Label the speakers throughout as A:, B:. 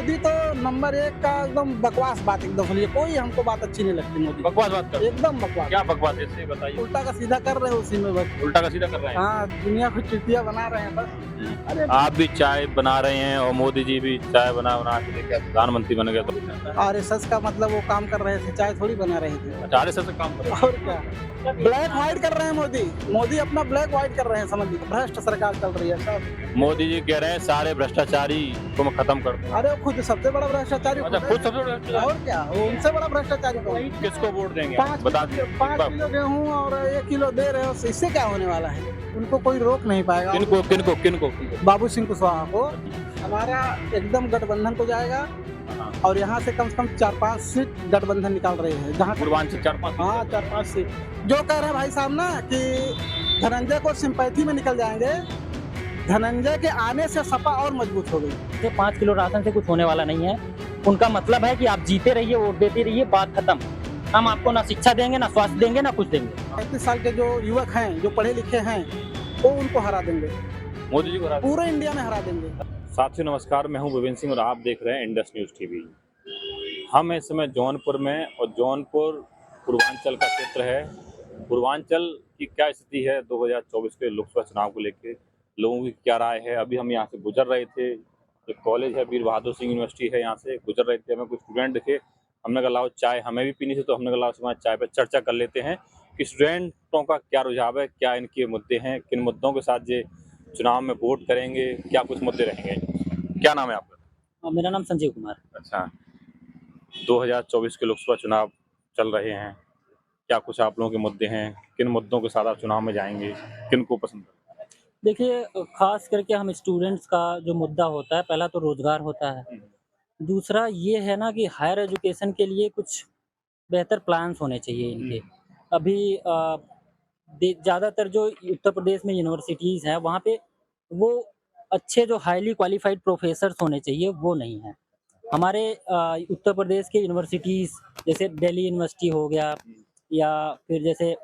A: मोदी तो नंबर 1 का एकदम बकवास बात एकदम सुनिए, कोई हमको बात अच्छी नहीं लगती मोदी की।
B: बकवास बात कर
A: एकदम बकवास।
B: क्या बकवास है इससे बताइए।
A: उल्टा का सीधा कर रहे हो उसी में बस।
B: उल्टा का सीधा कर रहे हैं।
A: हाँ, दुनिया को चुतिया बना रहे हैं बस। अरे
B: आप भी चाय बना रहे हैं और मोदी जी भी चाय बना बना के लेके प्रधानमंत्री बन गए तो
A: आरएसएस का मतलब वो काम कर रहे थे, चाय थोड़ी बना रहे थे।
B: अचानक से काम कर रहे हैं।
A: और क्या, ब्लैक व्हाइट कर रहे हैं मोदी। मोदी अपना ब्लैक व्हाइट कर रहे हैं, समझ लीजिए। भ्रष्ट सरकार चल रही है सब।
B: मोदी जी कह रहे हैं सारे भ्रष्टाचारी को मैं खत्म कर दूं।
A: अरे वो खुद सबसे बड़ा भ्रष्टाचारी
B: अच्छा
A: खुद
B: खुद
A: है।
B: सबसे बड़ा भ्रष्टाचारी।
A: और क्या, वो उनसे बड़ा भ्रष्टाचारी कौन है?
B: किसको वोट देंगे
A: 5
B: बता
A: किलो 5 किलो गेहूँ और 1 किलो दे रहे हो, इससे क्या होने वाला है? उनको कोई रोक नहीं पाएगा।
B: किनको किनको किनको
A: बाबू सिंह कुशवाहा को हमारा एकदम गठबंधन को जाएगा और यहाँ से कम 4-5 सीट गठबंधन निकाल रहे हैं। जहाँ
B: पूर्वांचल 4-5
A: हाँ 4-5 सीट जो कह रहे हैं भाई साहब ना कि धनंजय को सिंपैथी में निकल जाएंगे। धनंजय के आने से सपा और मजबूत हो गई।
C: ये 5 किलो राशन से कुछ होने वाला नहीं है। उनका मतलब है कि आप जीते रहिए, वोट देते रहिए, बात खत्म। हम आपको ना शिक्षा देंगे, ना स्वास्थ्य देंगे, ना कुछ देंगे।
A: 35 साल के जो युवक हैं, जो पढ़े लिखे हैं, वो उनको हरा देंगे,
B: मोदी जी को हरा
A: पूरे इंडिया में हरा देंगे।
B: साथियों नमस्कार, मैं हूं विपिन सिंह और आप देख रहे हैं इंडस न्यूज टीवी। हम इस समय जौनपुर में और जौनपुर पूर्वांचल का क्षेत्र है। पूर्वांचल की क्या स्थिति है 2024 के लोकसभा चुनाव को लेकर, लोगों की क्या राय है। अभी हम यहाँ से गुजर रहे थे, एक कॉलेज है वीर बहादुर सिंह यूनिवर्सिटी है, यहाँ से गुजर रहे थे, हमें कुछ स्टूडेंट दिखे। हमने कहा लाओ चाय हमें भी पीनी थी, तो हमने कहा लाओ समय चाय पर चर्चा कर लेते हैं कि स्टूडेंटों का क्या रुझाव है, क्या इनके मुद्दे हैं, किन मुद्दों के साथ ये चुनाव में वोट करेंगे, क्या कुछ मुद्दे रहेंगे। क्या नाम है आपका?
C: मेरा नाम संजीव कुमार।
B: अच्छा, 2024 के लोकसभा चुनाव चल रहे हैं, क्या कुछ आप लोगों के मुद्दे हैं, किन मुद्दों के साथ आप चुनाव में जाएंगे, किन को पसंद करेंगे?
C: देखिए, खास करके हम स्टूडेंट्स का जो मुद्दा होता है, पहला तो रोजगार होता है। दूसरा ये है ना कि हायर एजुकेशन के लिए कुछ बेहतर प्लान्स होने चाहिए इनके। अभी ज़्यादातर जो उत्तर प्रदेश में यूनिवर्सिटीज़ हैं, वहाँ पे वो अच्छे जो हाईली क्वालिफाइड प्रोफेसर्स होने चाहिए, वो नहीं हैं। हमारे उत्तर प्रदेश के यूनिवर्सिटीज़ जैसे दिल्ली यूनिवर्सिटी हो गया, या फिर जैसे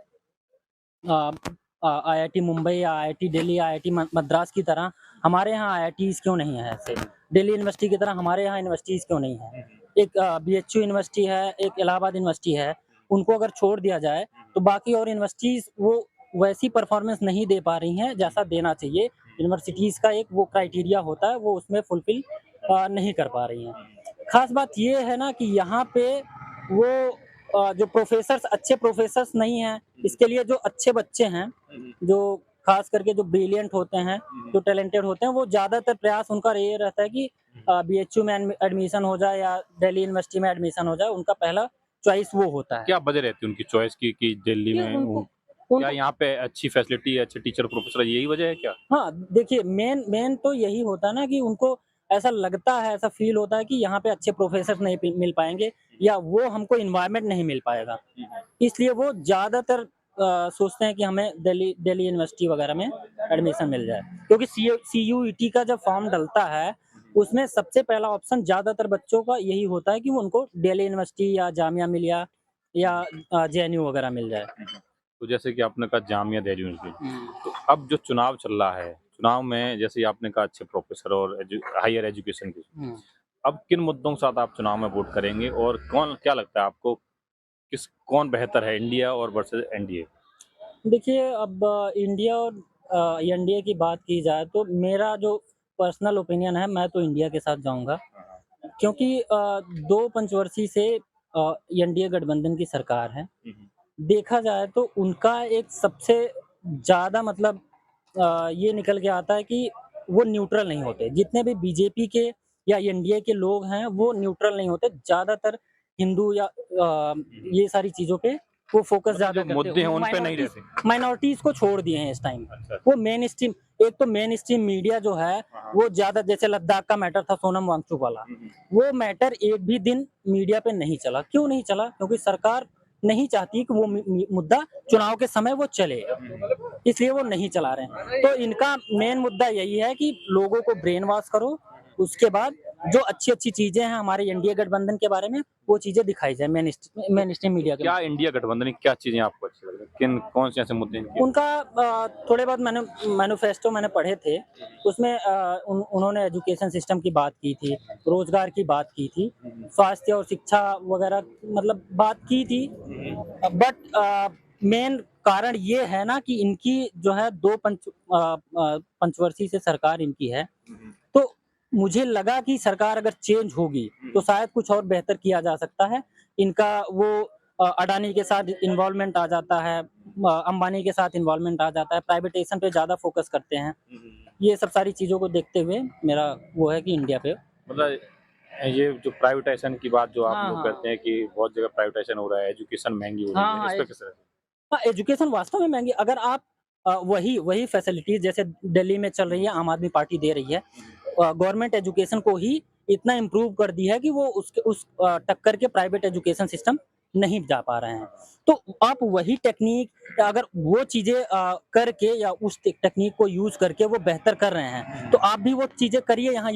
C: आईआईटी मुंबई या आईआईटी दिल्ली, आईआईटी मद्रास की तरह हमारे यहाँ आईआईटीज़ क्यों नहीं है ऐसे? दिल्ली यूनिवर्सिटी की तरह हमारे यहाँ यूनिवर्सिटीज़ क्यों नहीं है? एक बीएचयू यूनिवर्सिटी है, एक इलाहाबाद यूनिवर्सिटी है, उनको अगर छोड़ दिया जाए तो बाकी और यूनिवर्सिटीज़ वो वैसी परफॉर्मेंस नहीं दे पा रही हैं जैसा देना चाहिए। यूनिवर्सिटीज़ का एक वो क्राइटेरिया होता है, वो उसमें फुलफिल नहीं कर पा रही हैं। खास बात ये है ना कि यहाँ पे वो जो प्रोफेसर्स अच्छे प्रोफेसर्स नहीं हैं, इसके लिए जो अच्छे बच्चे हैं, जो खास करके जो ब्रिलियंट होते हैं, जो टैलेंटेड होते हैं, वो ज़्यादातर प्रयास उनका ये रहता है कि बीएचयू में एडमिशन हो जाए या दिल्ली यूनिवर्सिटी में एडमिशन हो जाए, उनका पहला चॉइस वो होता है।
B: क्या वजह रहती है उनकी चॉइस की कि दिल्ली
C: ये
B: में
C: उनको
B: क्या यहाँ पे अच्छी फैसिलिटी है, अच्छे टीचर प्रोफेसर, यही वजह है क्या?
C: हाँ, देखिए मेन तो यही होता है ना कि उनको ऐसा लगता है, ऐसा फ़ील होता है कि यहाँ पे अच्छे प्रोफ़ेसर नहीं मिल पाएँगे या वो हमको एनवायरनमेंट नहीं मिल पाएगा। इसलिए वो ज़्यादातर सोचते हैं कि हमें दिल्ली यूनिवर्सिटी वगैरह में एडमिशन मिल जाए। क्योंकि सीयूईटी का जब फॉर्म डलता है, उसमें सबसे पहला ऑप्शन ज़्यादातर बच्चों का यही होता है कि वो उनको दिल्ली यूनिवर्सिटी या जामिया मिलिया या जेएनयू वगैरह मिल जाए।
B: तो जैसे कि आपने कहा जामिया दिल्ली यूनिवर्सिटी, तो अब जो चुनाव चल रहा है, चुनाव में जैसे आपने कहा अच्छे प्रोफेसर और हायर एजुकेशन की, अब किन मुद्दों के साथ आप चुनाव में वोट करेंगे और क्या लगता है आपको, कौन बेहतर है, इंडिया और वर्सेस एनडीए?
C: देखिए, अब इंडिया और एनडीए की बात की जाए तो मेरा जो पर्सनल ओपिनियन है, मैं तो इंडिया के साथ जाऊँगा। क्योंकि 2 पंचवर्षीय से एनडीए गठबंधन की सरकार है। देखा जाए तो उनका एक सबसे ज़्यादा मतलब ये निकल के आता है कि वो न्यूट्रल नहीं होते। जितने भी बीजेपी के या एनडीए के लोग हैं, वो न्यूट्रल नहीं होते। ज़्यादातर हिंदू या ये सारी चीज़ों पे वो फोकस ज़्यादा करते हैं।
B: मुद्दे हैं उन पे नहीं रहते।
C: माइनॉरिटीज़ को छोड़ दिए हैं इस टाइम।
B: अच्छा।
C: वो मेन स्ट्रीम मीडिया जो है, वो ज़्यादा, जैसे लद्दाख का मैटर था सोनम वांगचुक वाला, वो मैटर एक भी दिन मीडिया पे नहीं चला। क्यों नहीं चला? क्योंकि सरकार नहीं चाहती कि वो मुद्दा चुनाव के समय वो चले, इसलिए वो नहीं चला रहे हैं। तो इनका मेन मुद्दा यही है कि लोगों को ब्रेन वॉश करो उसके बाद जो अच्छी अच्छी चीजें हैं हमारे इंडिया गठबंधन के बारे में वो चीजें दिखाई जाए मेन स्ट्रीम मीडिया के
B: क्या इंडिया गठबंधन की क्या चीजें आपको अच्छी लग रही है, किन कौन से ऐसे मुद्दे हैं इनके?
C: उनका थोड़े बहुत मैनिफेस्टो मैंने पढ़े थे, उसमें उन्होंने एजुकेशन सिस्टम की बात की थी, रोजगार की बात की थी, स्वास्थ्य और शिक्षा वगैरह मतलब बात की थी। बट मेन कारण ये है ना कि इनकी जो है पंचवर्षीय से सरकार इनकी है, तो मुझे लगा कि सरकार अगर चेंज होगी तो शायद कुछ और बेहतर किया जा सकता है। इनका वो अडानी के साथ इन्वॉल्वमेंट आ जाता है, अंबानी के साथ इन्वॉल्वमेंट आ जाता है, प्राइवेटाइजेशन पे ज़्यादा फोकस करते हैं। ये सब सारी चीज़ों को देखते हुए मेरा वो है कि इंडिया पे
B: मतलब ये जो प्राइवेटाइजेशन की बात जो आप
C: हाँ,
B: लोग
C: हाँ।
B: करते हैं कि बहुत जगह प्राइवेटाइजेशन हो रहा है, एजुकेशन महंगी हो रही
C: हाँ,
B: है,
C: हाँ,
B: इस पे किस तरह से?
C: हाँ, एजुकेशन वास्तव में महंगी अगर आप वही फैसिलिटीज जैसे दिल्ली में चल रही है, आम आदमी पार्टी दे रही है, गवर्नमेंट एजुकेशन को ही इतना इम्प्रूव कर दी है कि वो उस टक्कर के प्राइवेट एजुकेशन सिस्टम नहीं जा पा रहे हैं। तो आप वही टेक्निक अगर वो चीज़ें करके या उस टेक्निक को यूज़ करके वो बेहतर कर रहे हैं, तो आप भी वो चीज़ें करिए। यहाँ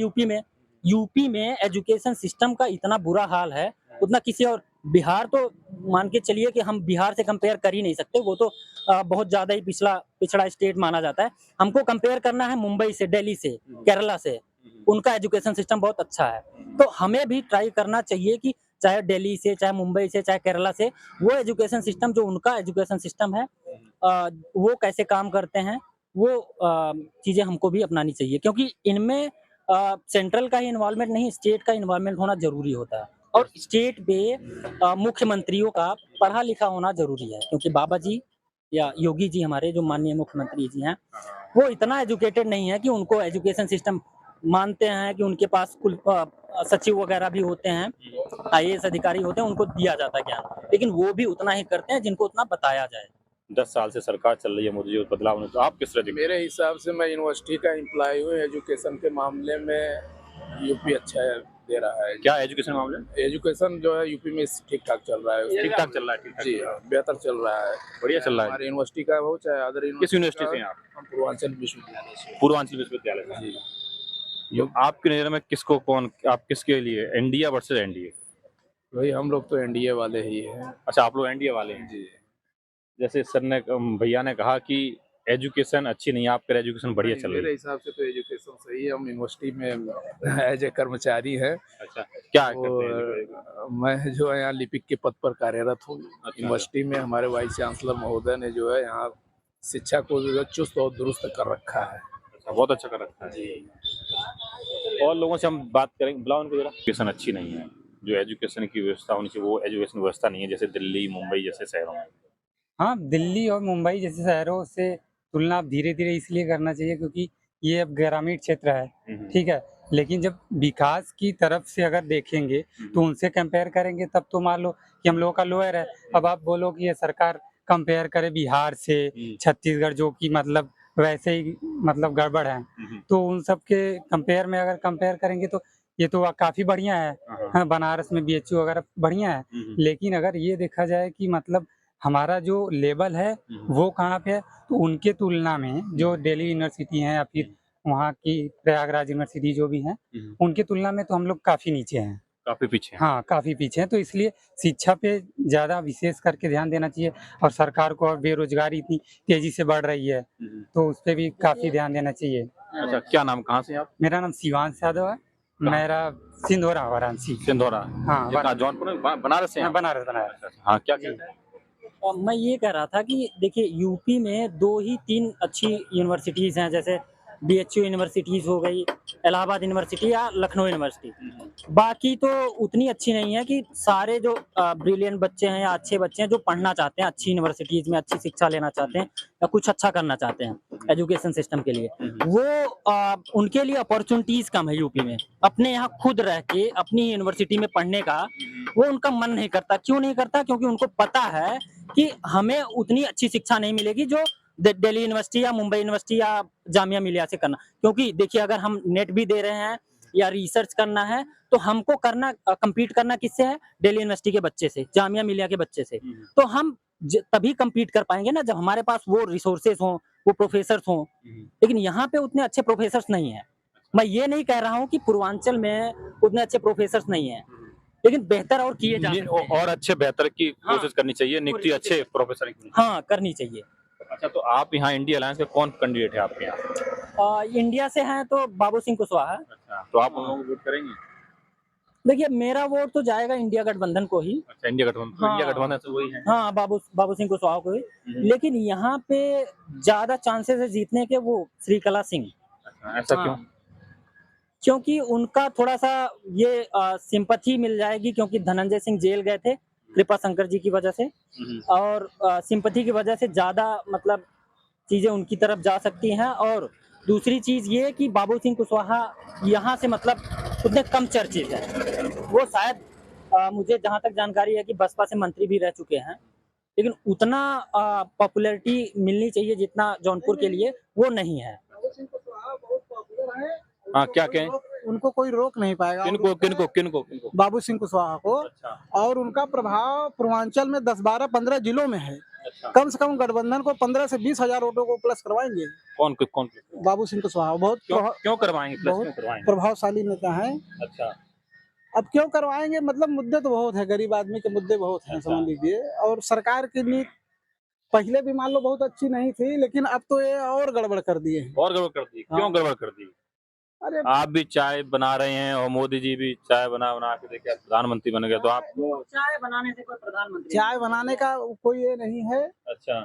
C: यूपी में एजुकेशन सिस्टम का इतना बुरा हाल है, उतना किसी और बिहार तो मान के चलिए कि हम बिहार से कंपेयर कर ही नहीं सकते, वो तो बहुत ज़्यादा ही पिछड़ा स्टेट माना जाता है। हमको कंपेयर करना है मुंबई से, दिल्ली से, केरला से, उनका एजुकेशन सिस्टम बहुत अच्छा है। तो हमें भी ट्राई करना चाहिए कि चाहे दिल्ली से, चाहे मुंबई से, चाहे केरला से, वो एजुकेशन सिस्टम जो उनका एजुकेशन सिस्टम है वो कैसे काम करते हैं, वो चीज़ें हमको भी अपनानी चाहिए, क्योंकि इनमें सेंट्रल का ही इन्वॉल्वमेंट नहीं, स्टेट का इन्वॉल्वमेंट होना ज़रूरी होता है। और स्टेट पे मुख्यमंत्रियों का पढ़ा लिखा होना ज़रूरी है, क्योंकि बाबा जी या योगी जी हमारे जो माननीय मुख्यमंत्री जी हैं, वो इतना एजुकेटेड नहीं है कि उनको एजुकेशन सिस्टम मानते हैं कि उनके पास सचिव वगैरह भी होते हैं, आईएएस अधिकारी होते हैं, उनको दिया जाता है ज्ञान, लेकिन वो भी उतना ही करते हैं जिनको उतना बताया जाए।
B: 10 साल से सरकार चल रही है मोदी जी, और बदलाव होने तो आप किस तरह देखते हैं?
D: मेरे हिसाब से मैं यूनिवर्सिटी का एम्प्लॉय हूँ। एजुकेशन के मामले में यूपी अच्छा दे रहा है।
B: क्या एजुकेशन मामले में?
D: एजुकेशन जो है यूपी में ठीक ठाक चल रहा है।
B: ठीक ठाक चल रहा है, ठीक ठाक
D: जी हाँ, बेहतर चल रहा है,
B: बढ़िया चल रहा है।
D: हमारी यूनिवर्सिटी का हो चाहे अदर
B: किस यूनिवर्सिटी से हैं आप?
D: हम पूर्वांचल विश्वविद्यालय से।
B: पूर्वांचल विश्वविद्यालय से।
D: जी,
B: तो आपकी नज़र में आप किसके लिए, इंडिया वर्सेस एनडीए?
D: वही हम लोग तो एनडीए वाले ही हैं।
B: अच्छा, आप लोग एनडीए वाले हैं।
D: जी,
B: जैसे सर ने भैया ने कहा कि एजुकेशन अच्छी नहीं है, आपका एजुकेशन बढ़िया चल रही
D: मेरे
B: है।
D: हिसाब से तो एजुकेशन सही है। हम यूनिवर्सिटी में एज ए कर्मचारी हैं।
B: अच्छा, क्या करते
D: और
B: हैं?
D: मैं जो है यहाँ लिपिक के पद पर कार्यरत हूँ।
B: अच्छा।
D: यूनिवर्सिटी में हमारे वाइस चांसलर महोदय ने जो है यहाँ शिक्षा को जो है चुस्त और दुरुस्त कर रखा है।
B: अच्छा, बहुत अच्छा कर रखा है जी। और लोगों से हम बात करेंगे, बुलाओ उनको जरा। एजुकेशन अच्छी नहीं है, जो एजुकेशन की व्यवस्था होनी चाहिए वो एजुकेशन व्यवस्था नहीं है, जैसे दिल्ली मुंबई जैसे शहरों में।
E: हाँ, दिल्ली और मुंबई जैसे शहरों से तुलना अब धीरे-धीरे इसलिए करना चाहिए क्योंकि ये अब ग्रामीण क्षेत्र है, ठीक है? लेकिन जब विकास की तरफ से अगर देखेंगे तो उनसे कंपेयर करेंगे तब तो मान लो कि हम लोगों का लोअर है। अब आप बोलो कि ये सरकार कंपेयर करे बिहार से, छत्तीसगढ़ जो कि मतलब वैसे ही मतलब गड़बड़ है, तो उन सब के कंपेयर में अगर कंपेयर करेंगे तो ये तो काफ़ी बढ़िया है। हाँ, बनारस में बीएचयू वगैरह बढ़िया है। लेकिन अगर ये देखा जाए कि मतलब हमारा जो लेवल है वो कहाँ पे है, तो उनके तुलना में जो दिल्ली यूनिवर्सिटी है या फिर वहाँ की प्रयागराज यूनिवर्सिटी जो भी हैं, उनके तुलना में तो हम लोग काफ़ी नीचे हैं।
B: काफी पीछे हैं।
E: हाँ, काफ़ी पीछे हैं, तो इसलिए शिक्षा पे ज़्यादा विशेष करके ध्यान देना चाहिए। और सरकार को अब बेरोजगारी इतनी तेजी से बढ़ रही है, तो उस पे भी काफ़ी ध्यान देना चाहिए।
B: अच्छा, क्या नाम, कहाँ से हैं आप?
E: मेरा नाम शिवांश यादव है, मेरा सिंधोरा वाराणसी।
B: सिंधोरा।
E: हाँ,
B: ये कहाँ, जौनपुर में, बनारस से हैं आप?
E: बनारस।
B: हाँ, क्या कहते हैं?
C: मैं ये कह रहा था कि देखिए यूपी में 2 ही 3 अच्छी यूनिवर्सिटीज़ हैं, जैसे बीएचयू यूनिवर्सिटीज़ हो गई, इलाहाबाद यूनिवर्सिटी या लखनऊ यूनिवर्सिटी। बाकी तो उतनी अच्छी नहीं है कि सारे जो ब्रिलियंट बच्चे हैं या अच्छे बच्चे हैं जो पढ़ना चाहते हैं अच्छी यूनिवर्सिटीज़ में, अच्छी शिक्षा लेना चाहते हैं या कुछ अच्छा करना चाहते हैं एजुकेशन सिस्टम के लिए, वो उनके लिए अपॉर्चुनिटीज़ कम है यूपी में। अपने यहाँ खुद रह के अपनी यूनिवर्सिटी में पढ़ने का वो उनका मन नहीं करता। क्यों नहीं करता? क्योंकि उनको पता है कि हमें उतनी अच्छी शिक्षा नहीं मिलेगी जो दिल्ली यूनिवर्सिटी या मुंबई यूनिवर्सिटी या जामिया मिलिया से करना। क्योंकि देखिए अगर हम नेट भी दे रहे हैं या रिसर्च करना है तो हमको compete करना किससे है? दिल्ली यूनिवर्सिटी के बच्चे से, जामिया मिलिया के बच्चे से। तो हम तभी compete कर पाएंगे ना जब हमारे पास वो रिसोर्सेज हों, वो प्रोफेसर्स हों। लेकिन यहाँ पे उतने अच्छे प्रोफेसर्स नहीं है। मैं ये नहीं कह रहा हूँ कि पूर्वांचल में उतने अच्छे प्रोफेसर नहीं हैं, लेकिन बेहतर और किए जा सकते हैं।
B: और अच्छे बेहतर की
C: हाँ।
B: कोशिश करनी चाहिए, नियुक्ति अच्छे प्रोफेसर की।
C: हाँ, करनी चाहिए।
B: अच्छा, तो आप यहाँ इंडिया अलायंस के कौन कैंडिडेट है आपके यहाँ?
C: इंडिया से हैं तो बाबू सिंह कुशवाहा।
B: अच्छा, तो आप उन लोगों को वोट करेंगे?
C: देखिए, मेरा वोट तो जाएगा इंडिया गठबंधन को ही।
B: अच्छा, इंडिया गठबंधन,
C: हाँ।
B: इंडिया गठबंधन से वही है।
C: हाँ, बाबू सिंह कुशवाहा को ही। लेकिन यहाँ पे ज्यादा चांसेस है जीतने के वो श्रीकला सिंह।
B: अच्छा, ऐसा क्यों?
C: हाँ, क्योंकि उनका थोड़ा सा ये सिंपैथी मिल जाएगी, क्योंकि धनंजय सिंह जेल गए थे कृपा शंकर जी की वजह से, और सिंपैथी की वजह से ज्यादा मतलब चीजें उनकी तरफ जा सकती हैं। और दूसरी चीज ये कि बाबू सिंह कुशवाहा यहाँ से मतलब उतने कम चर्चित हैं। वो शायद मुझे जहाँ तक जानकारी है कि बसपा से मंत्री भी रह चुके हैं, लेकिन उतना पॉपुलैरिटी मिलनी चाहिए जितना जौनपुर के लिए वो नहीं है।
A: बाबू सिंह कुशवाहा बहुत पॉपुलर है।
B: हाँ, क्या कहें?
A: उनको कोई रोक नहीं पाएगा।
B: किनको किनको किनको किनको?
A: बाबू सिंह कुशवाहा को।
B: अच्छा,
A: और उनका प्रभाव पूर्वांचल में 10, 12, 15 जिलों में है।
B: अच्छा।
A: कम से कम गठबंधन को 15 से 20 हजार वोटों को प्लस करवाएंगे।
B: कौन कौन?
A: बाबू सिंह कुशवाहा बहुत
B: क्यों करवाएंगे? प्लस
A: बहुत
B: क्यों करवाएंगे?
A: प्रभावशाली नेता हैं।
B: अच्छा,
A: अब क्यों करवाएंगे, मतलब मुद्दे तो बहुत है, गरीब आदमी के मुद्दे बहुत हैं, समझ लीजिए। और सरकार की नीति पहले भी मान लो बहुत अच्छी नहीं थी, लेकिन अब तो ये और गड़बड़ कर दिए हैं।
B: और गड़बड़ कर दी? क्यों
A: हाँ।
B: गड़बड़ कर दी?
A: अरे
B: आप भी चाय बना रहे हैं और मोदी जी भी चाय बना बना के देखिए प्रधानमंत्री बन गए, तो आप।
C: चाय बनाने से कोई प्रधानमंत्री
A: चाय बनाने का कोई ये नहीं है,
B: अच्छा,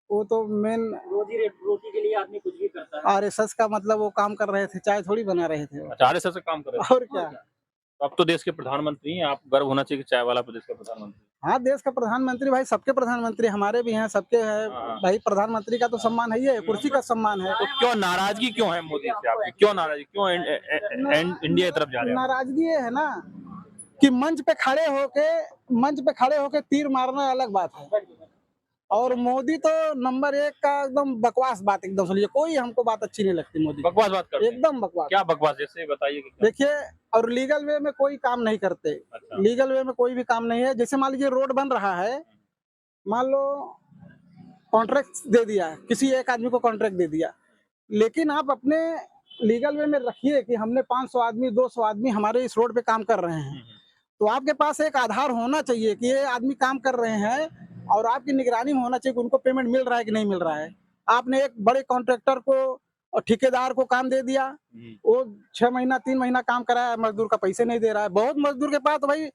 A: वो तो मेन
C: रोटी के लिए आदमी कुछ भी करता है।
A: आरएसएस का मतलब वो काम कर रहे थे, चाय थोड़ी बना रहे थे वो।
B: अच्छा, आरएसएस से काम कर रहे हैं।
A: और क्या।
B: तो अब तो देश के प्रधानमंत्री हैं, आप गर्व होना चाहिए कि चाय वाला प्रदेश का प्रधानमंत्री।
A: हाँ, देश का प्रधानमंत्री भाई, सबके प्रधानमंत्री, हमारे भी हैं, सबके हैं
B: हाँ।
A: भाई। प्रधानमंत्री का तो सम्मान है, ये कुर्सी का सम्मान है।
B: तो क्यों नाराजगी क्यों है मोदी से आपकी? क्यों नाराजगी? क्यों इंडिया की तरफ जा रहे हैं?
A: नाराजगी ये है ना कि मंच पे खड़े होके तीर मारना अलग बात है। और मोदी तो नंबर 1 का एकदम बकवास बात, एकदम सुनिए, कोई हमको बात अच्छी नहीं लगती मोदी की।
B: बकवास बात करते हैं।
A: एकदम बकवास।
B: क्या बकवास? जैसे बताइए कि क्या?
A: देखिए, और लीगल वे में कोई काम नहीं करते।
B: अच्छा।
A: लीगल वे में कोई भी काम नहीं है। जैसे मान लीजिए रोड बन रहा है, मान लो कॉन्ट्रैक्ट दे दिया, किसी एक आदमी को कॉन्ट्रैक्ट दे दिया, लेकिन आप अपने लीगल वे में रखिए कि हमने 500 आदमी 200 आदमी हमारे इस रोड पे काम कर रहे हैं, तो आपके पास एक आधार होना चाहिए कि ये आदमी काम कर रहे हैं, और आपकी निगरानी में होना चाहिए कि उनको पेमेंट मिल रहा है कि नहीं मिल रहा है। आपने एक बड़े कॉन्ट्रैक्टर को और ठेकेदार को काम दे दिया, वो 6 महीना 3 महीना काम कराया, मजदूर का पैसे नहीं दे रहा है। बहुत मजदूर के पास तो भाई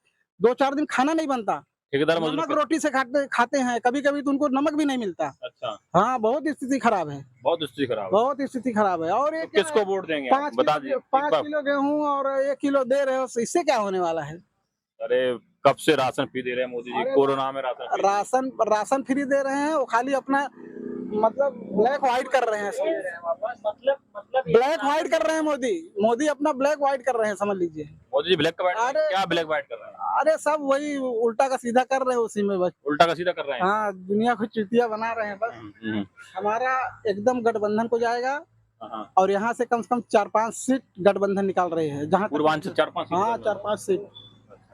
A: 2-4 दिन खाना नहीं बनता,
B: ठेकेदार
A: नमक
B: मजदूर।
A: रोटी से खाते हैं, कभी कभी तो उनको नमक भी नहीं मिलता।
B: अच्छा,
A: हाँ, बहुत स्थिति खराब है,
B: बहुत स्थिति खराब है।
A: बहुत स्थिति खराब है। और
B: तो किसको वोट देंगे?
A: 5 किलो गेहूँ और 1 किलो दे रहे हो, इससे क्या होने वाला है?
B: अरे, कब से राशन फ्री दे रहे हैं मोदी जी? कोरोना में
A: राशन फ्री दे रहे हैं, वो खाली अपना मतलब ब्लैक व्हाइट कर रहे हैं।
C: मतलब
A: ब्लैक व्हाइट कर रहे हैं मोदी अपना ब्लैक व्हाइट कर रहे हैं, समझ लीजिए।
B: Modi ji black white?
A: अरे,
B: क्या ब्लैक व्हाइट कर रहे हैं?
A: अरे सब वही उल्टा का सीधा कर रहे हैं, उसी में बस
B: उल्टा का सीधा कर रहे हैं।
A: हाँ, दुनिया को चुतिया बना रहे हैं बस। हमारा एकदम गठबंधन को जाएगा,
B: हाँ।
A: और यहाँ से कम 4-5 सीट गठबंधन निकाल रहे हैं, जहाँ
B: पूर्वांचल 4-5 सीट।
A: हाँ, 4-5 सीट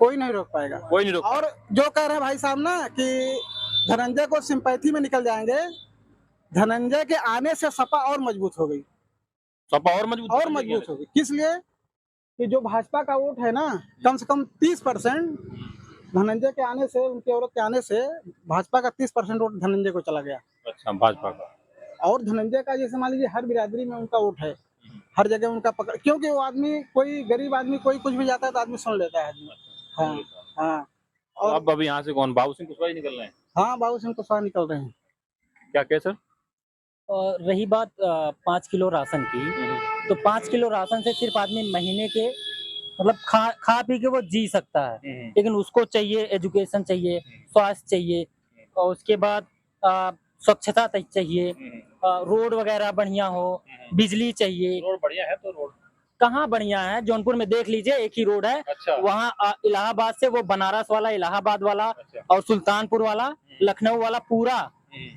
A: कोई नहीं रोक पाएगा।
B: कोई नहीं रोक।
A: और जो कह रहे हैं भाई साहब ना कि धनंजय को सिंपैथी में निकल जाएंगे, धनंजय के आने से सपा और मजबूत हो गई,
B: सपा और मजबूत
A: हो गई। किस लिए? कि जो भाजपा का वोट है ना, कम से कम 30% धनंजय के आने से, उनकी औरत के आने से भाजपा का 30% वोट धनंजय को चला गया।
B: अच्छा, भाजपा का।
A: और धनंजय का जैसे मान लीजिए हर बिरादरी में उनका वोट है, हर जगह उनका पकड़, क्योंकि वो आदमी, कोई गरीब आदमी कोई कुछ भी जाता है तो आदमी सुन लेता है आदमी। हाँ, हाँ।
B: और अब यहाँ से कौन? बाबू सिंह कुशवाहा ही निकल रहे हैं?
A: हाँ, बाबू सिंह कुशवाहा निकल रहे हैं।
B: क्या कहे सर?
C: और रही बात 5 किलो राशन की, तो 5 किलो राशन से सिर्फ आदमी महीने के मतलब खा पी के वो जी सकता है, लेकिन उसको चाहिए एजुकेशन चाहिए, स्वास्थ्य चाहिए, और उसके बाद स्वच्छता चाहिए, रोड वगैरह बढ़िया हो, बिजली चाहिए।
B: रोड बढ़िया है तो रोड
C: कहाँ बढ़िया है? जौनपुर में देख लीजिए, एक ही रोड है।
B: अच्छा।
C: वहाँ इलाहाबाद से वो बनारस वाला, इलाहाबाद वाला,
B: अच्छा।
C: और सुल्तानपुर वाला, लखनऊ वाला, पूरा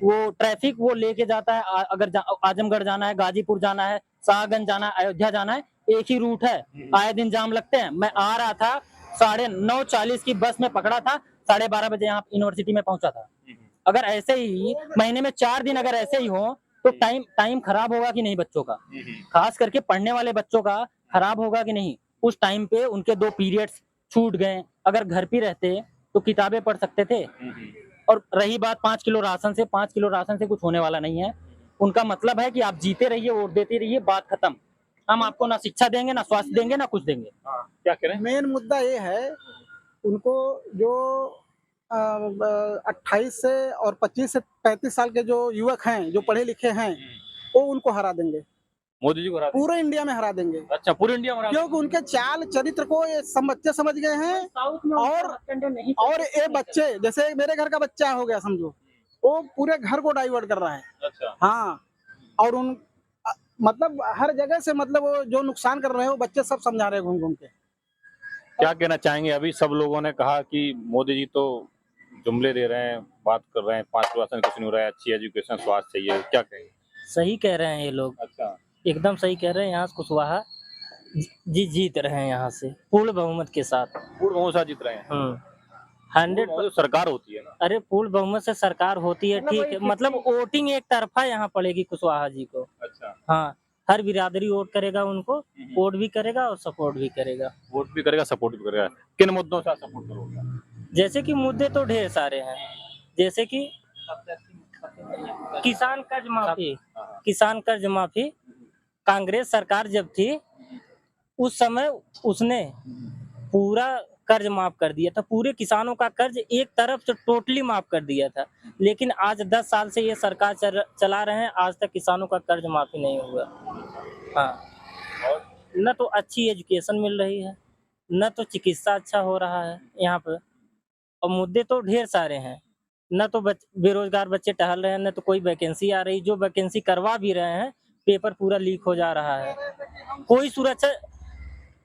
C: वो ट्रैफिक वो लेके जाता है। अगर आजमगढ़ जाना है, गाजीपुर जाना है, शाहगंज जाना है, अयोध्या जाना है, एक ही रूट है। आए दिन जाम लगते हैं। मैं आ रहा था 9:40 की बस में पकड़ा था, 12:30 बजे यहाँ यूनिवर्सिटी में पहुंचा था। अगर ऐसे ही महीने में 4 दिन अगर ऐसे ही हो तो टाइम खराब होगा कि नहीं बच्चों का? खास करके पढ़ने वाले बच्चों का खराब होगा कि नहीं? उस टाइम पे उनके 2 पीरियड्स छूट गए। अगर घर पे रहते तो किताबें पढ़ सकते थे। और रही बात 5 किलो राशन से, 5 किलो राशन से कुछ होने वाला नहीं है। उनका मतलब है कि आप जीते रहिए, वोट देते रहिए, बात खत्म। हम आपको ना शिक्षा देंगे, ना स्वास्थ्य देंगे, ना कुछ देंगे।
B: क्या कह रहे हैं?
A: मेन मुद्दा ये है, उनको जो 28 से और 25 से 35 साल के जो युवक हैं, जो पढ़े लिखे हैं, वो उनको हरा देंगे,
B: मोदी जी को हरा देंगे?
A: पूरे इंडिया में हरा देंगे।
B: अच्छा, पूरे इंडिया में हरा
A: क्योंकि उनके चाल चरित्र को ये सब बच्चे समझ गए हैं। और ये बच्चे, जैसे मेरे घर का बच्चा हो गया समझो, वो पूरे घर को डाइवर्ट कर रहा है।
B: देंगे? अच्छा,
A: हाँ, और मतलब हर जगह से, मतलब वो जो नुकसान कर रहे हैं वो बच्चे सब समझा रहे हैं घूम घूम के।
B: क्या कहना चाहेंगे? अभी सब लोगों ने कहा कि मोदी जी तो जुमले दे रहे हैं, बात कर रहे हैं, 5 राशन कुछ नहीं हो रहा है, अच्छी एजुकेशन, स्वास्थ्य चाहिए, क्या कहेंगे?
C: सही कह रहे हैं ये लोग,
B: अच्छा,
C: एकदम सही कह रहे हैं। यहाँ से कुशवाहा जी जीत रहे हैं यहाँ से पूर्ण बहुमत के साथ।
B: पूर्ण बहुमत से जीत रहे हैं।
C: 100
B: पूर्ण सरकार होती है ना।
C: अरे पूर्ण बहुमत से सरकार होती है, ठीक है, मतलब वोटिंग एक तरफा यहाँ पड़ेगी कुशवाहा जी को।
B: अच्छा,
C: हाँ, हर बिरादरी वोट करेगा उनको, वोट भी करेगा और सपोर्ट भी करेगा।
B: वोट भी करेगा, सपोर्ट भी करेगा। किन मुद्दों से सपोर्ट करोगे?
C: जैसे कि मुद्दे तो ढेर सारे हैं, जैसे कि किसान कर्ज माफी। किसान कर्ज माफी कांग्रेस सरकार जब थी उस समय उसने पूरा कर्ज माफ कर दिया था, पूरे किसानों का कर्ज एक तरफ से टोटली माफ कर दिया था। लेकिन आज 10 साल से ये सरकार चला रहे हैं, आज तक किसानों का कर्ज माफी नहीं हुआ। हाँ, न तो अच्छी एजुकेशन मिल रही है, न तो चिकित्सा अच्छा हो रहा है यहाँ पे। और मुद्दे तो ढेर सारे हैं, न तो बेरोजगार बच्चे टहल रहे हैं, न तो कोई वैकेंसी आ रही। जो वैकेंसी करवा भी रहे हैं, पेपर पूरा लीक हो जा रहा है, कोई सुरक्षा।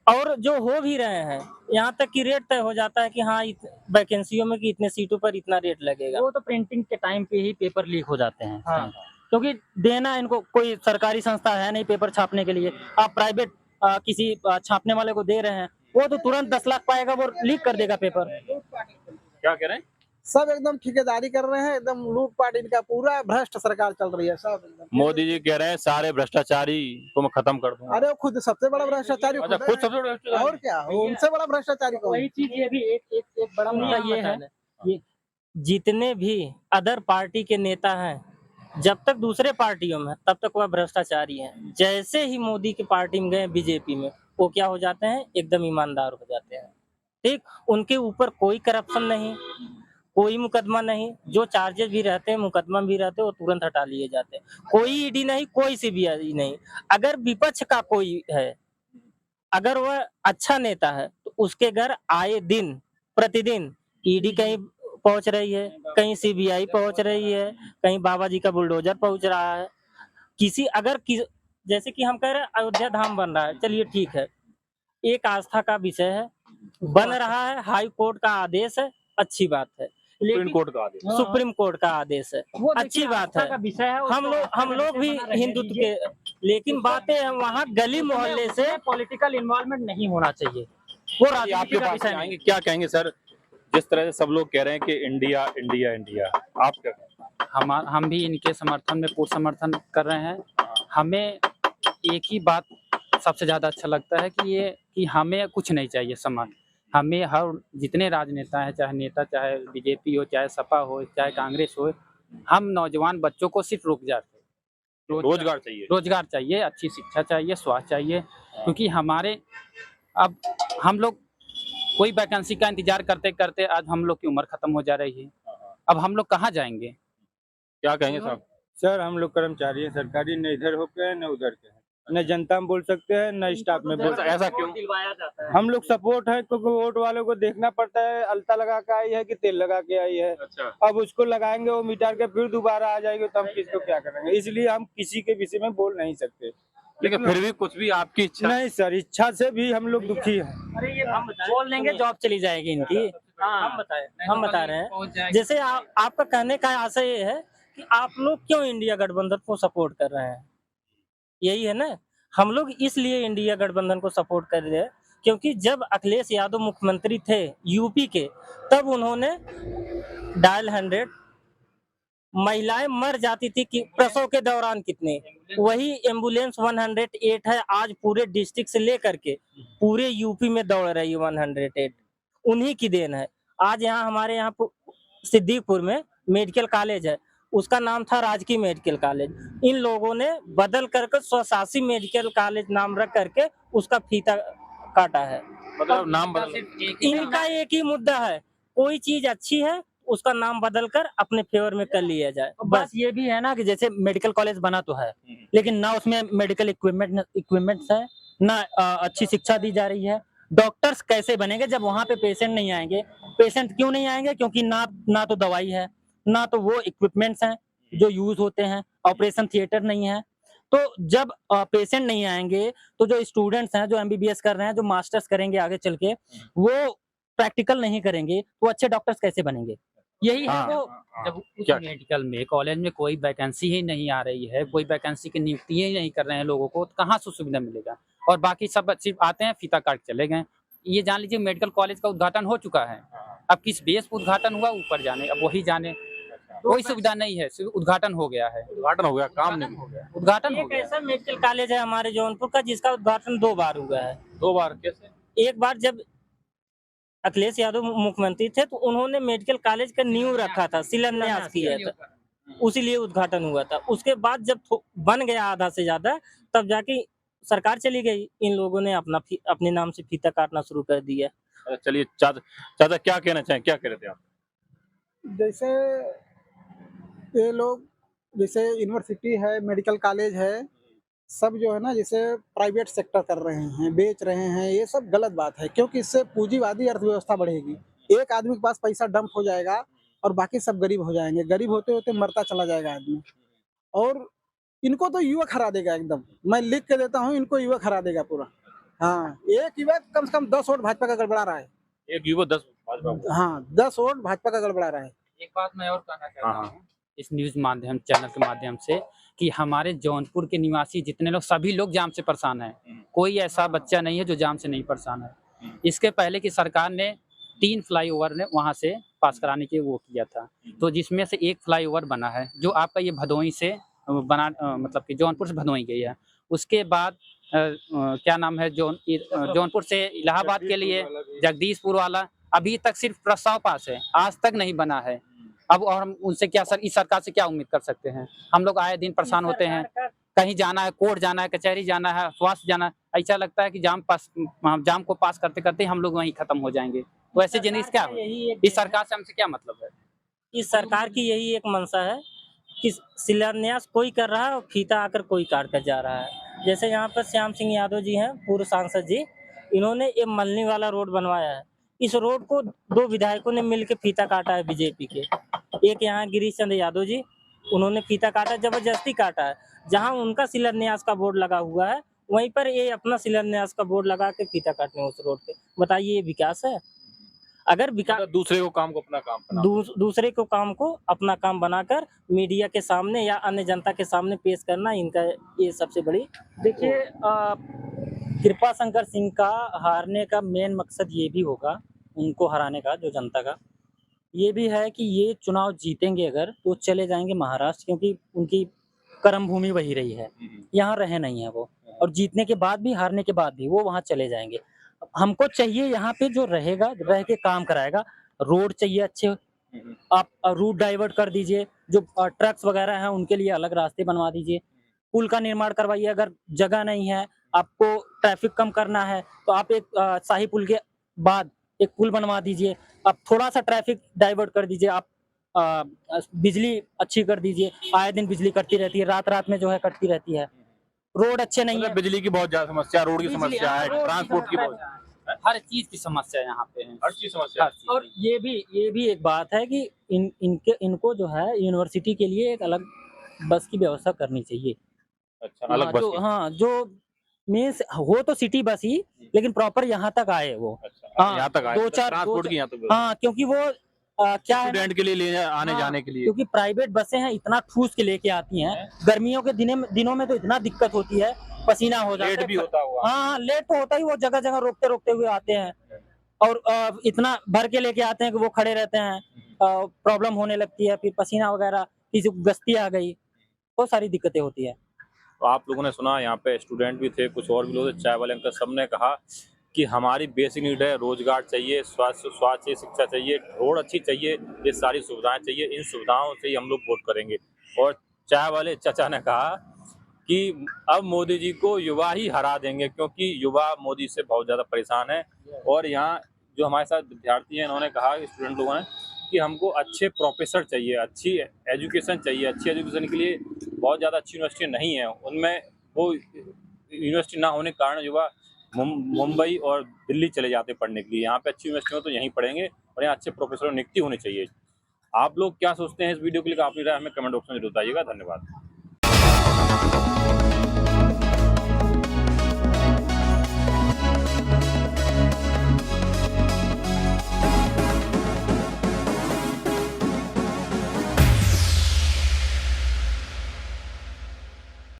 C: और जो हो भी रहे हैं, यहाँ तक कि रेट तय हो जाता है कि हाँ वैकेंसियों में कि इतने सीटों पर इतना रेट लगेगा। वो तो प्रिंटिंग के टाइम पे ही पेपर लीक हो जाते हैं। हाँ, क्योंकि देना इनको कोई सरकारी संस्था है नहीं पेपर छापने के लिए। आप प्राइवेट किसी छापने वाले को दे रहे हैं, वो तो तुरंत 10 लाख पाएगा, वो लीक कर देगा पेपर।
B: क्या कह रहे हैं?
A: सब एकदम ठेकेदारी कर रहे हैं, एकदम लूटपाट, इनका पूरा भ्रष्ट सरकार चल रही है सब एकदम।
B: मोदी जी कह रहे हैं सारे भ्रष्टाचारी को मैं खत्म कर दूंगा।
A: अरे वो खुद सबसे बड़ा भ्रष्टाचारी
B: अच्छा, खुद सबसे बड़ा भ्रष्टाचारी?
A: और क्या, वो उनसे बड़ा भ्रष्टाचारी कौन?
C: वही चीज ये भी एक बड़ा मुद्दा ये है, ये जितने भी अदर पार्टी के नेता हैं, जब तक दूसरे पार्टियों में तब तक वह भ्रष्टाचारी हैं। जैसे ही मोदी की पार्टी में गए बीजेपी में, वो क्या हो जाते हैं, एकदम ईमानदार हो जाते हैं। ठीक, उनके ऊपर कोई करप्शन नहीं, कोई मुकदमा नहीं। जो चार्जेस भी रहते हैं, मुकदमा भी रहते हैं, वो तुरंत हटा लिए जाते हैं। कोई ईडी नहीं, कोई सीबीआई नहीं। अगर विपक्ष का कोई है, अगर वह अच्छा नेता है, तो उसके घर आए दिन प्रतिदिन ईडी कहीं पहुंच रही है, कहीं सीबीआई पहुंच रही है, कहीं बाबा जी का बुलडोजर पहुंच रहा है। जैसे कि हम कह रहे हैं अयोध्या धाम बन रहा है, चलिए ठीक है, एक आस्था का विषय है, बन रहा है, हाई कोर्ट का आदेश है, अच्छी बात है।
B: सुप्रीम कोर्ट का आदेश,
C: सुप्रीम कोर्ट का आदेश है, अच्छी बात है। हम लोग भी हिंदुत्व के, लेकिन बातें वहाँ गली मोहल्ले से पॉलिटिकल इन्वॉल्वमेंट नहीं होना चाहिए, वो राजनीति
B: आपके
C: का
B: पास
C: विषय
B: आएंगे।
C: नहीं।
B: क्या कहेंगे सर, जिस तरह से सब लोग कह रहे हैं कि इंडिया इंडिया इंडिया, आप क्या कहेंगे?
F: हम भी इनके समर्थन में पूर्ण समर्थन कर रहे हैं। हमें एक ही बात सबसे ज़्यादा अच्छा लगता है कि हमें कुछ नहीं चाहिए समान। हमें हर जितने राजनेता हैं, चाहे नेता, चाहे बीजेपी हो, चाहे सपा हो, चाहे कांग्रेस हो, हम नौजवान बच्चों को सिर्फ
B: रोजगार चाहिए।
F: रोजगार चाहिए, अच्छी शिक्षा चाहिए, स्वास्थ्य चाहिए। क्योंकि अब हम लोग कोई वैकेंसी का इंतजार करते करते आज हम लोग की उम्र खत्म हो जा रही है। अब हम लोग कहाँ जाएंगे?
B: क्या कहेंगे साहब?
G: सर हम लोग कर्मचारी हैं सरकारी, न इधर होके हैं न उधर के हैं, न जनता में बोल सकते हैं न स्टाफ में बोल सकते हैं।
B: ऐसा क्यों?
C: दिलवाया जाता है।
G: हम लोग सपोर्ट है क्योंकि वोट वालों को देखना पड़ता है, अलता लगा के आई है कि तेल लगा के आई है।
B: अच्छा,
G: अब उसको लगाएंगे, वो मिटार के फिर दोबारा आ जाएगी, तो हम किसको क्या करेंगे? इसलिए हम किसी के विषय में बोल नहीं सकते।
B: लेकिन फिर भी कुछ भी आपकी इच्छा?
G: नहीं सर, इच्छा से भी हम लोग दुखी हैं।
C: अरे ये हम बोल देंगे, जॉब चली जाएगी इनकी। हम बता रहे हैं, जैसे आपका कहने का आशय ये है कि आप लोग क्यों इंडिया गठबंधन को सपोर्ट कर रहे हैं, यही है ना। हम लोग इसलिए इंडिया गठबंधन को सपोर्ट कर रहे हैं क्योंकि जब अखिलेश यादव मुख्यमंत्री थे यूपी के, तब उन्होंने डायल 100
H: महिलाएं मर जाती थी कि प्रसव के दौरान कितने, वही एम्बुलेंस 108 है आज पूरे डिस्ट्रिक्ट से लेकर के पूरे यूपी में दौड़ रही है 108, उन्हीं की देन है। आज यहाँ हमारे यहाँ सिद्दीकपुर में मेडिकल कॉलेज है, उसका नाम था राजकीय मेडिकल कॉलेज, इन लोगों ने बदल करके स्वशासी मेडिकल कॉलेज नाम रख करके उसका फीता काटा है।
B: मतलब नाम बदल
H: इनका एक ही मुद्दा है, कोई चीज अच्छी है उसका नाम बदलकर अपने फेवर में कर लिया जाए।
C: बस ये भी है ना कि जैसे मेडिकल कॉलेज बना तो है, लेकिन ना उसमें मेडिकल इक्विपमेंट्स है, ना अच्छी शिक्षा दी जा रही है। डॉक्टर्स कैसे बनेंगे जब वहाँ पे पेशेंट नहीं आएंगे? पेशेंट क्यों नहीं आएंगे? क्योंकि ना तो दवाई है, ना तो वो इक्विपमेंट्स हैं जो यूज होते हैं, ऑपरेशन थिएटर नहीं है। तो जब पेशेंट नहीं आएंगे तो जो स्टूडेंट्स हैं, जो एमबीबीएस कर रहे हैं, जो मास्टर्स करेंगे आगे चल के, वो प्रैक्टिकल नहीं करेंगे तो अच्छे डॉक्टर्स कैसे बनेंगे? यही है वो।
F: जब उस
B: क्या?
F: मेडिकल में कॉलेज में कोई वैकेंसी ही नहीं आ रही है, कोई वैकेंसी की नियुक्ति ही नहीं कर रहे हैं लोगों को, तो कहाँ से सुविधा मिलेगा? और बाकी सब सिर्फ आते हैं फीता काट चले गए। ये जान लीजिए मेडिकल कॉलेज का उद्घाटन हो चुका है, अब किस बेस पर उद्घाटन हुआ ऊपर जाने, अब वही जाने। कोई सुविधा नहीं है, सिर्फ उद्घाटन हो गया है,
B: उद्घाटन हो गया, काम नहीं हो गया।
F: उद्घाटन हो
H: एक
F: गया।
H: ऐसा मेडिकल कॉलेज है हमारे जौनपुर का जिसका उद्घाटन 2 बार हुआ है।
B: 2 बार कैसे?
H: एक बार जब अखिलेश यादव मुख्यमंत्री थे तो उन्होंने मेडिकल कॉलेज का नींव रखा था, शिलान्यास किया था, उसी लिए उद्घाटन हुआ था। उसके बाद जब बन गया आधा से ज्यादा, तब जाके सरकार चली गई, इन लोगों ने अपने नाम से फीता काटना शुरू कर दिया।
B: अच्छा, चलिए चाचा क्या कहना चाहें, क्या कह रहे थे आप?
A: जैसे ये लोग, जैसे यूनिवर्सिटी है, मेडिकल कॉलेज है, सब जो है ना जैसे प्राइवेट सेक्टर कर रहे हैं, बेच रहे हैं, ये सब गलत बात है, क्योंकि इससे पूंजीवादी अर्थव्यवस्था बढ़ेगी। एक आदमी के पास पैसा डंप हो जाएगा और बाकी सब गरीब हो जाएंगे, गरीब होते होते मरता चला जाएगा आदमी। और इनको तो युवक हरा देगा एकदम, मैं लिख के देता हूँ, इनको युवक हरा देगा पूरा। हाँ, एक युवक कम से कम 10 वोट भाजपा का गड़बड़ा रहा है।
B: एक युवा 10 भाजपा।
A: हाँ, 10 वोट भाजपा का गड़बड़ा रहा है।
F: एक बात मैं और कहना चाहता
B: हाँ,
F: हूँ इस न्यूज माध्यम चैनल के माध्यम से, कि हमारे जौनपुर के निवासी जितने लोग, सभी लोग जाम से परेशान हैं। कोई ऐसा बच्चा नहीं है जो जाम से नहीं परेशान है। इसके पहले की सरकार ने 3 फ्लाईओवर ने वहाँ से पास कराने के वो किया था, तो जिसमें से एक फ्लाईओवर बना है जो आपका ये भदोही से बना, मतलब कि जौनपुर से भदोही गई है। उसके बाद क्या नाम है, जौनपुर से इलाहाबाद के लिए जगदीशपुर वाला अभी तक सिर्फ प्रस्ताव पास है, आज तक नहीं बना है। अब और हम उनसे क्या इस सरकार से क्या उम्मीद कर सकते हैं? हम लोग आए दिन परेशान होते हैं, कहीं जाना है, कोर्ट जाना है, कचहरी जाना है, स्वास्थ्य जाना है, ऐसा लगता है कि जाम को पास करते करते हम लोग वहीं खत्म हो जाएंगे। तो ऐसे जिंदगी क्या हो? इस सरकार से हमसे क्या मतलब है?
H: इस सरकार की यही एक मंशा है कि शिलान्यास कोई कर रहा है और फीता आकर कोई काट कर जा रहा है। जैसे यहाँ पर श्याम सिंह यादव जी हैं, पूर्व सांसद जी, इन्होंने ये मलनी वाला रोड बनवाया है। इस रोड को 2 विधायकों ने मिलकर फीता काटा है बीजेपी के। एक यहाँ गिरीश चंद्र यादव जी, उन्होंने फीता काटा, जबरदस्ती काटा है। जहाँ उनका शिलान्यास का बोर्ड लगा हुआ है, वहीं पर ये अपना शिलान्यास का बोर्ड लगा के फीता काटने उस रोड पे। बताइए ये विकास है? अगर विकास
B: दूसरे को काम को अपना काम बना,
H: दूसरे को काम को अपना काम बनाकर मीडिया के सामने या अन्य जनता के सामने पेश करना, इनका ये सबसे बड़ी। देखिए, कृपा शंकर सिंह का हारने का मेन मकसद ये भी होगा, उनको हराने का, जो जनता का ये भी है कि ये चुनाव जीतेंगे अगर तो चले जाएंगे महाराष्ट्र, क्योंकि उनकी कर्म भूमि वही रही है, यहाँ रहे नहीं है वो। और जीतने के बाद भी, हारने के बाद भी वो वहाँ चले जाएंगे। हमको चाहिए यहाँ पे जो रहेगा, रह के काम कराएगा। रोड चाहिए अच्छे, आप रूट डाइवर्ट कर दीजिए, जो ट्रक्स वगैरह हैं उनके लिए अलग रास्ते बनवा दीजिए, पुल का निर्माण करवाइए। अगर जगह नहीं है, आपको ट्रैफिक कम करना है, तो आप एक शाही पुल के बाद एक पुल बनवा दीजिए। आप थोड़ा सा ट्रैफिक डाइवर्ट कर दीजिए, आप बिजली अच्छी कर दीजिए। आए दिन बिजली कटती रहती है, रात रात में जो है कटती रहती है। रोड अच्छे नहीं है,
B: बिजली की बहुत ज्यादा समस्या, रोड की समस्या है, ट्रांसपोर्ट की बहुत,
F: हर चीज की समस्या यहाँ पे है,
B: हर चीज समस्या है।
H: और ये भी एक बात है कि इनको जो है यूनिवर्सिटी के लिए एक अलग बस की व्यवस्था करनी चाहिए।
B: अच्छा, अलग बस की।
H: हाँ, जो मीन्स हो तो सिटी बस ही, लेकिन प्रॉपर यहाँ तक आए वो।
B: अच्छा,
H: हाँ,
B: यहाँ तक आए,
H: 2-4
B: ट्रांसपोर्ट की यहाँ तक,
H: हाँ, क्योंकि वो क्या है,
B: स्टूडेंट के लिए ले आने
H: हाँ,
B: जाने के लिए,
H: क्योंकि प्राइवेट बसें हैं, इतना ठूस के लेके आती हैं। गर्मियों के दिनों में तो इतना दिक्कत होती है, पसीना हो जाता है,
B: लेट भी होता हुआ।
H: हाँ, लेट तो होता ही, वो जगह जगह रोकते हुए आते हैं और इतना भर के लेके आते हैं कि वो खड़े रहते हैं, प्रॉब्लम होने लगती है, फिर पसीना वगैरह
C: किसी को गस्ती आ गई, बहुत सारी दिक्कतें होती है।
B: तो आप लोगों ने सुना, यहाँ पे स्टूडेंट भी थे, कुछ और भी लोग थे, चाय वाले अंकल, सबने कहा कि हमारी बेसिक नीड है, रोजगार चाहिए, स्वास्थ्य चाहिए, शिक्षा चाहिए, रोड अच्छी चाहिए, ये सारी सुविधाएं चाहिए, इन सुविधाओं से ही हम लोग वोट करेंगे। और चाय वाले चाचा ने कहा कि अब मोदी जी को युवा ही हरा देंगे, क्योंकि युवा मोदी से बहुत ज़्यादा परेशान है। और यहाँ जो हमारे साथ विद्यार्थी हैं, इन्होंने कहा, स्टूडेंट लोगों ने, कि हमको अच्छे प्रोफेसर चाहिए, अच्छी एजुकेशन चाहिए। अच्छी एजुकेशन के लिए बहुत ज़्यादा अच्छी यूनिवर्सिटी नहीं है, उनमें वो यूनिवर्सिटी ना होने के कारण युवा मुंबई और दिल्ली चले जाते पढ़ने के लिए। यहाँ पे अच्छी यूनिवर्सिटी हो तो यहीं पढ़ेंगे और यहाँ अच्छे प्रोफेसर नियुक्ति होनी चाहिए। आप लोग क्या सोचते हैं इस वीडियो के लिए? अपनी राय हमें कमेंट बॉक्स में जरूर बताइएगा। धन्यवाद।